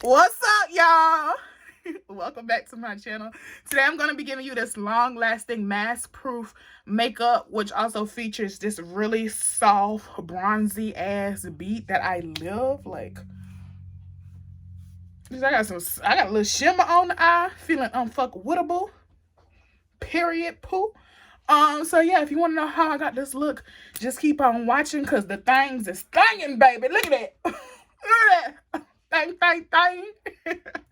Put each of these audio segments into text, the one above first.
What's up, y'all? Welcome back to my channel. Today I'm going to be giving you this long-lasting mask-proof makeup, which also features this really soft bronzy ass beat that I love. Like, I got a little shimmer on the eye, feeling unfuckwittable. Period. Poo. So yeah, if you want to know how I got this look, just keep on watching because the things is thangin', baby. Look at that. Look at that. Thang.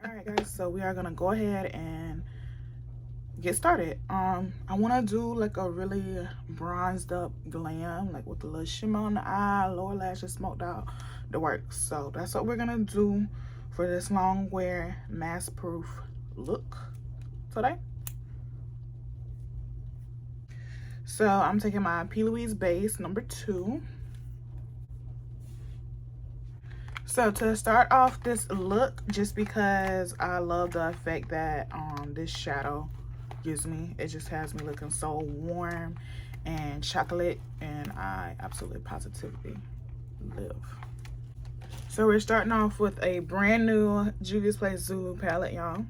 All right, guys, so we are gonna go ahead and get started. I want to do like a really bronzed up glam, like with a little shimmer on the eye, lower lashes smoked out, the works. So that's what we're gonna do for this long wear mask proof look today. So I'm taking my P. Louise base number 2. So to start off this look, just because I love the effect that this shadow gives me, it just has me looking so warm and chocolate, and I absolutely positively live. So we're starting off with a brand new Juvias Place Zulu palette, y'all.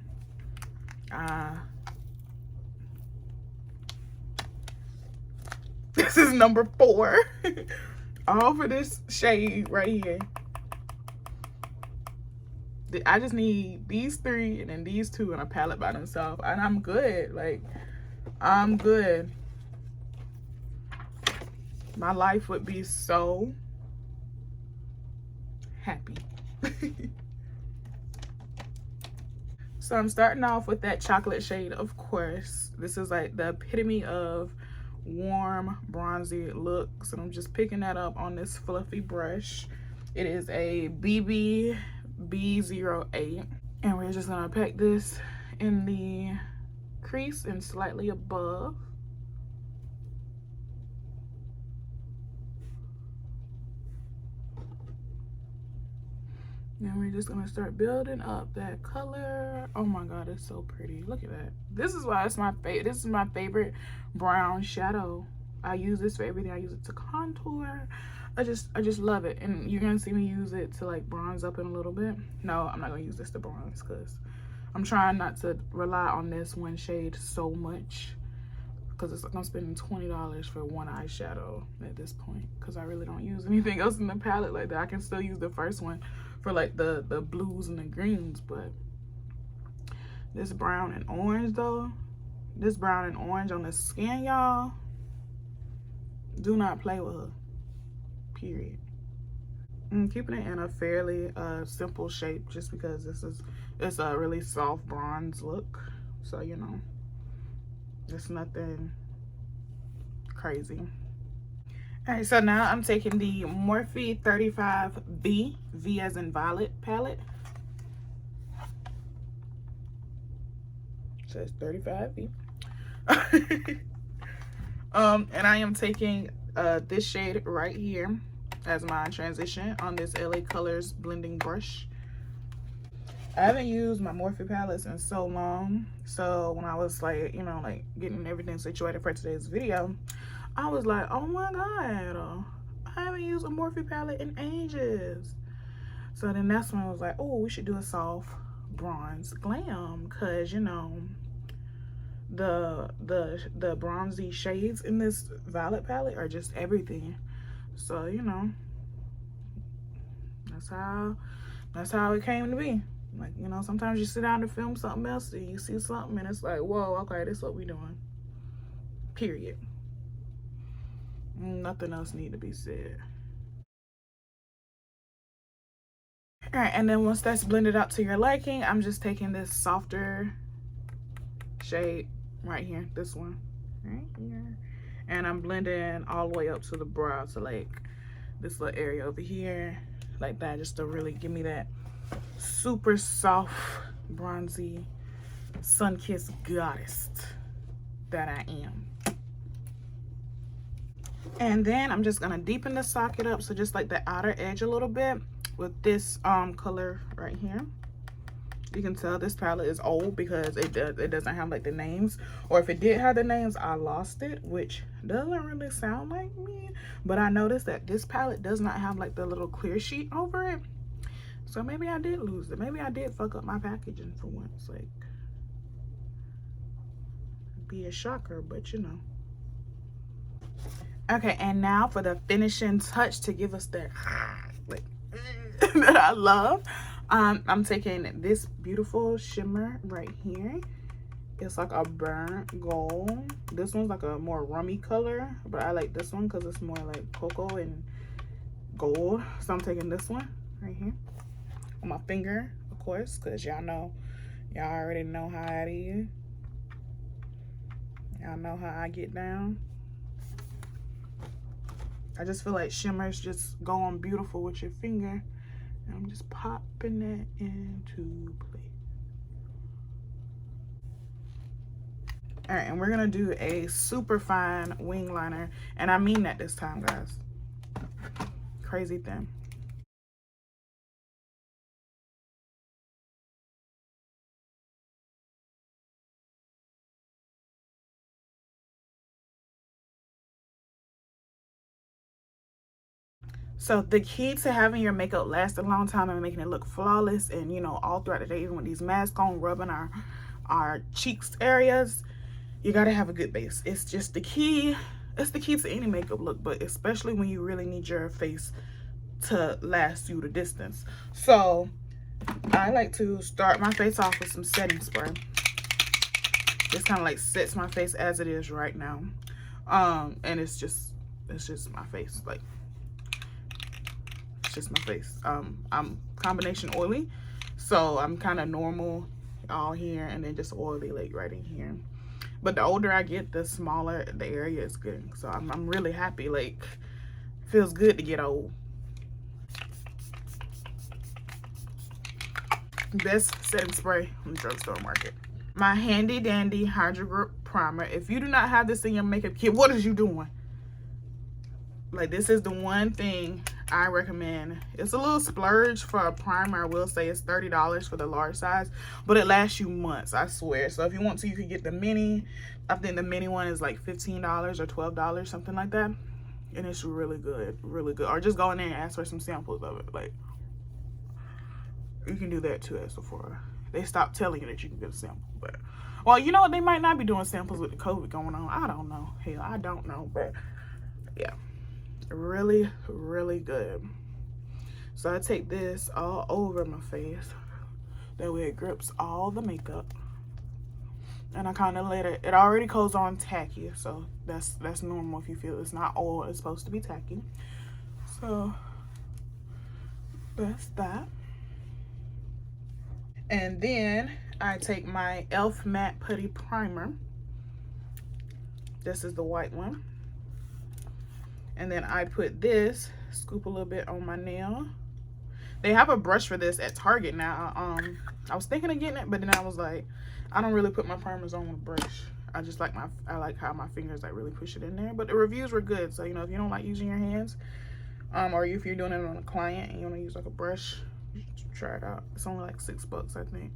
This is number 4. All for this shade right here. I just need these 3 and then these 2 in a palette by themselves, and I'm good. Like, I'm good. My life would be so happy. So I'm starting off with that chocolate shade, of course. This is like the epitome of warm bronzy looks, and I'm just picking that up on this fluffy brush. It is a BB B08, and we're just gonna pack this in the crease and slightly above. Then we're just gonna start building up that color. Oh my god, it's so pretty. Look at that. This is why it's my favorite. This is my favorite brown shadow. I use this for everything. I use it to contour. I just love it. And you're gonna see me use it to like bronze up in a little bit. No, I'm not gonna use this to bronze because I'm trying not to rely on this one shade so much, because I'm spending $20 for one eyeshadow at this point, because I really don't use anything else in the palette like that. I can still use the first one for like the blues and the greens, but this brown and orange though, this brown and orange on the skin, y'all, do not play with her. Period. I'm keeping it in a fairly simple shape just because it's a really soft bronze look, so you know, it's nothing crazy. All right, so now I'm taking the Morphe 35V, V as in violet palette. It says 35V. And I am taking this shade right here as my transition on this LA Colors blending brush. I haven't used my Morphe palettes in so long, so when I was like, you know, like getting everything situated for today's video, I was like, oh my god, I haven't used a Morphe palette in ages. So then that's when I was like, oh, we should do a soft bronze glam, because you know, the bronzy shades in this violet palette are just everything. So you know, that's how it came to be. Like, you know, sometimes you sit down to film something else and you see something and it's like, whoa, okay, this is what we doing. Period. Nothing else need to be said. All right, and then once that's blended out to your liking, I'm just taking this softer shade right here, this one right here, and I'm blending all the way up to the brow, to like this little area over here, like that, just to really give me that super soft bronzy sun-kissed goddess that I am. And then I'm just gonna deepen the socket up, so just like the outer edge a little bit with this color right here. You can tell this palette is old because it doesn't have like the names, or if it did have the names, I lost it, which doesn't really sound like me. But I noticed that this palette does not have like the little clear sheet over it, So maybe I did lose it. Maybe I did fuck up my packaging for once. Like, be a shocker, but you know. Okay, and now for the finishing touch to give us that like that I love. I'm taking this beautiful shimmer right here. It's like a burnt gold. This one's like a more rummy color, but I like this one because it's more like cocoa and gold. So I'm taking this one right here on my finger, of course, because y'all already know how it is. Y'all know how I get down. I just feel like shimmers just go on beautiful with your finger. And I'm just popping that into place. All right, and we're gonna do a super fine wing liner. And I mean that this time, guys. Crazy thin. So the key to having your makeup last a long time and making it look flawless and, you know, all throughout the day, even with these masks on, rubbing our cheeks areas, you gotta have a good base. It's just the key. It's the key to any makeup look, but especially when you really need your face to last you the distance. So I like to start my face off with some setting spray. This kind of like sets my face as it is right now. And it's just my face. Like, it's just my face. I'm combination oily, so I'm kind of normal all here and then just oily like right in here. But the older I get, the smaller the area is getting. So I'm really happy. Like, it feels good to get old. Best setting spray on the drugstore market. My handy dandy Hydrogrip primer. If you do not have this in your makeup kit, what is you doing? Like, this is the one thing I recommend. It's a little splurge for a primer. I will say it's $30 for the large size, but it lasts you months, I swear. So if you want to, you could get the mini. I think the mini one is like $15 or $12, something like that. And it's really good, really good. Or just go in there and ask for some samples of it. Like, you can do that too at Sephora. They stopped telling you that you can get a sample, but, well, you know what? They might not be doing samples with the COVID going on. I don't know. Hell, I don't know, but yeah. Really, really good. So I take this all over my face. That way it grips all the makeup. And I kind of let it already goes on tacky. So that's normal if you feel it's not oil, it's supposed to be tacky. So that's that. And then I take my e.l.f. matte putty primer. This is the white one. And then I put this, scoop a little bit on my nail. They have a brush for this at Target now. I was thinking of getting it, but then I was like, I don't really put my primers on with a brush. I just like I like how my fingers like really push it in there. But the reviews were good, so you know, if you don't like using your hands, or if you're doing it on a client and you want to use like a brush, try it out. It's only like $6, I think.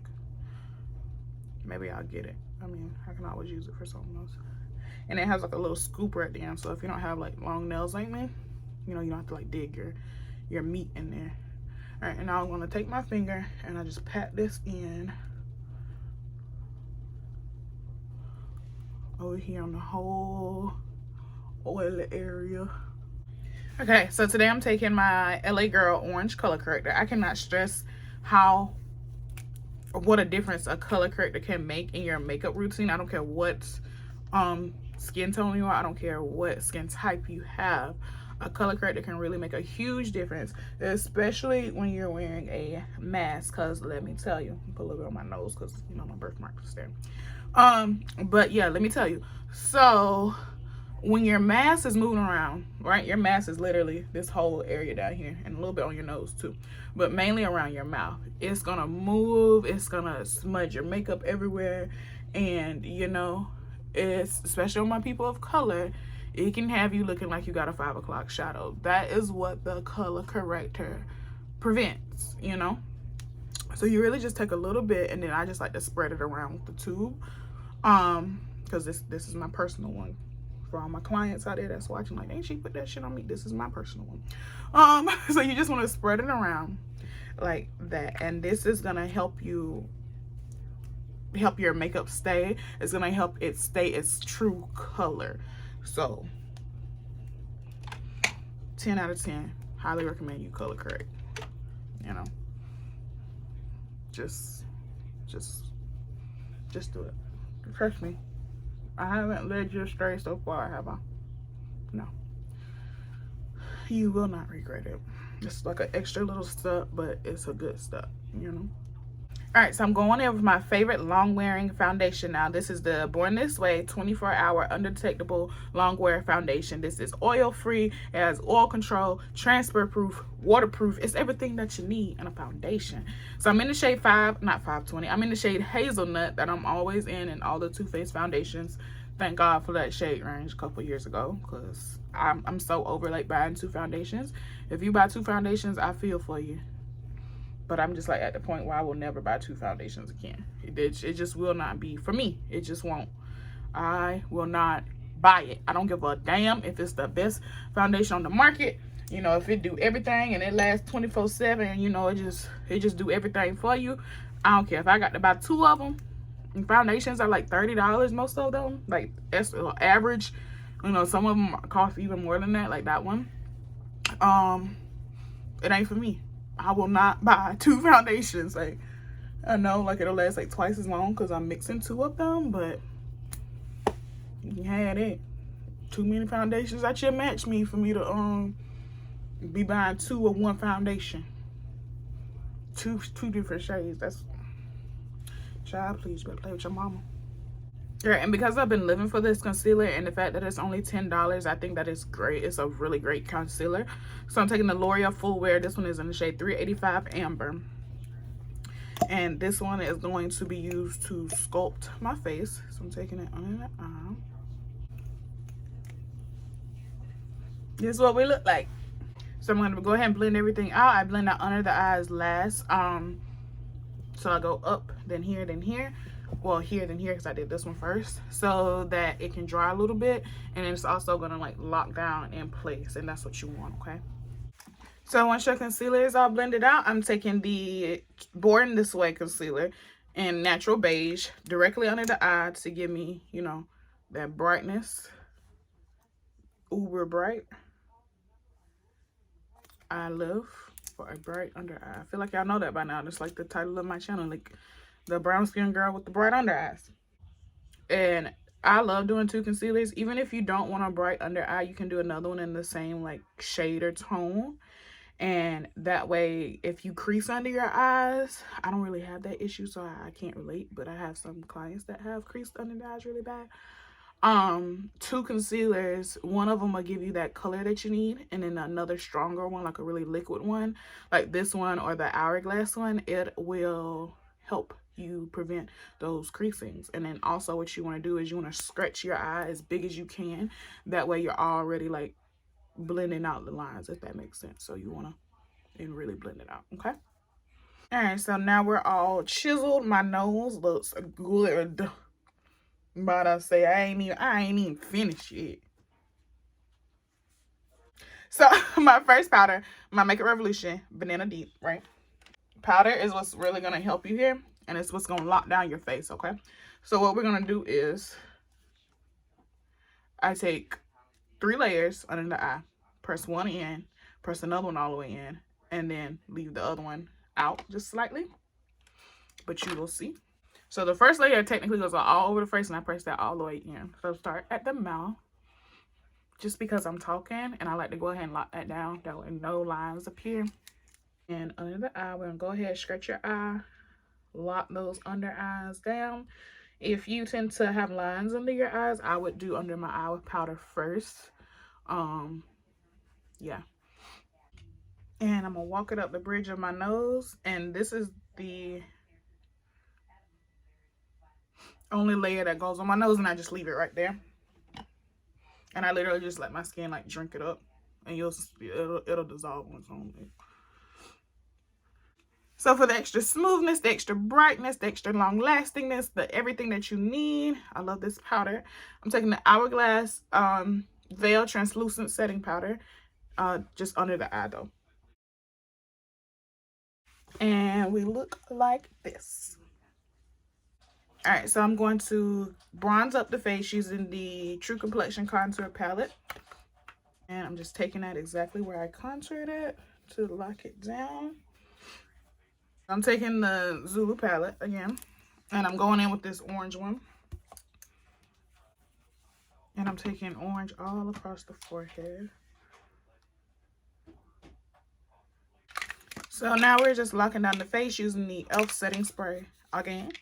Maybe I'll get it. I mean, I can always use it for something else. And it has like a little scooper at the end, so if you don't have like long nails like me, you know, you don't have to like dig your meat in there. All right, and now I'm gonna take my finger and I just pat this in over here on the whole oily area. Okay, so today I'm taking my LA Girl Orange Color Corrector. I cannot stress what a difference a color corrector can make in your makeup routine. I don't care what skin tone you are, I don't care what skin type you have, a color corrector can really make a huge difference, especially when you're wearing a mask. Because let me tell you, put a little bit on my nose because you know my birthmark is there. But yeah, let me tell you, so when your mask is moving around, right, your mask is literally this whole area down here and a little bit on your nose too, but mainly around your mouth. It's gonna move, it's gonna smudge your makeup everywhere, and you know, it's especially on my people of color, it can have you looking like you got a 5 o'clock shadow. That is what the color corrector prevents, you know. So you really just take a little bit, and then I just like to spread it around with the tube, because this is my personal one. For all my clients out there that's watching, like, ain't she put that shit on me? This is my personal one. So you just want to spread it around. like that. And this is gonna help you, help your makeup stay. It's gonna help it stay its true color. So 10 out of 10. Highly recommend you color correct. You know, just do it. Trust me, I haven't led you astray so far, have I? No. You will not regret it. It's like an extra little step, but it's a good step, you know. All right, so I'm going in with my favorite long-wearing foundation now. This is the Born This Way 24-hour undetectable long-wear foundation. This is oil-free. It has oil control, transfer-proof, waterproof. It's everything that you need in a foundation. So I'm in the shade 520. I'm in the shade Hazelnut that I'm always in all the Too Faced foundations. Thank God for that shade range a couple years ago, because I'm so over like buying 2 foundations. If you buy 2 foundations, I feel for you. But I'm just like at the point where I will never buy 2 foundations again. It just will not be for me. It just won't. I will not buy it. I don't give a damn if it's the best foundation on the market. You know, if it do everything and it lasts 24/7, you know, it just do everything for you. I don't care if I got to buy 2 of them. And foundations are like $30, most of them. Like that's average. You know, some of them cost even more than that, like that one. It ain't for me. I will not buy 2 foundations. Like, I know like it'll last like twice as long because I'm mixing 2 of them, but you can have it. Too many foundations that should match me for me to be buying 2 of 1 foundation. Two different shades. That's, child, please better play with your mama. Yeah, and because I've been living for this concealer and the fact that it's only $10, I think that is great. It's a really great concealer. So I'm taking the L'Oreal Full Wear. This one is in the shade 385 Amber. And this one is going to be used to sculpt my face. So I'm taking it under the eye. This is what we look like. So I'm going to go ahead and blend everything out. I blend out under the eyes last. So I go up, then here, then here. Well, here, then here, because I did this one first. So that it can dry a little bit. And it's also going to like lock down in place. And that's what you want, okay? So once your concealer is all blended out, I'm taking the Born This Way concealer in Natural Beige directly under the eye to give me, you know, that brightness. Uber bright. I love for a bright under eye. I feel like y'all know that by now. It's like the title of my channel, like the brown skin girl with the bright under eyes. And I love doing 2 concealers. Even if you don't want a bright under eye, you can do another one in the same like shade or tone. And that way, if you crease under your eyes, I don't really have that issue, so I can't relate. But I have some clients that have creased under the eyes really bad. 2 concealers, one of them will give you that color that you need, and then another stronger one, like a really liquid one, like this one or the Hourglass one, it will help you prevent those creasings. And then also what you want to do is you want to stretch your eye as big as you can. That way you're already like blending out the lines, if that makes sense. So you want to really blend it out, okay? All right, so now we're all chiseled. My nose looks good. But I say I ain't even finished yet. So my first powder, my Makeup Revolution Banana Deep, right? Powder is what's really gonna help you here, and it's what's gonna lock down your face, okay? So what we're gonna do is I take 3 layers under the eye, press one in, press another one all the way in, and then leave the other one out just slightly, but you will see. So the first layer technically goes all over the face, and I press that all the way in. So start at the mouth, just because I'm talking, and I like to go ahead and lock that down. That way no lines appear. And under the eye, we're gonna go ahead and stretch your eye, lock those under eyes down. If you tend to have lines under your eyes, I would do under my eye with powder first. Yeah. And I'm gonna walk it up the bridge of my nose, and this is the only layer that goes on my nose, and I just leave it right there. And I literally just let my skin like drink it up, and it'll dissolve on its own. So for the extra smoothness, the extra brightness, the extra long lastingness, the everything that you need, I love this powder. I'm taking the Hourglass Veil Translucent Setting Powder, just under the eye though. And we look like this. All right, so I'm going to bronze up the face using the True Complexion Contour Palette. And I'm just taking that exactly where I contoured it to lock it down. I'm taking the Zulu palette again, and I'm going in with this orange one. And I'm taking orange all across the forehead. So now we're just locking down the face using the e.l.f. setting spray again.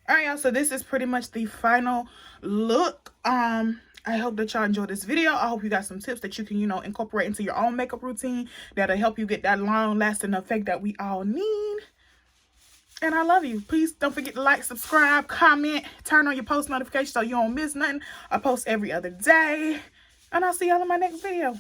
All right, y'all, so this is pretty much the final look. I hope that y'all enjoyed this video. I hope you got some tips that you can, you know, incorporate into your own makeup routine that'll help you get that long-lasting effect that we all need. And I love you. Please don't forget to like, subscribe, comment, turn on your post notifications so you don't miss nothing. I post every other day. And I'll see y'all in my next video.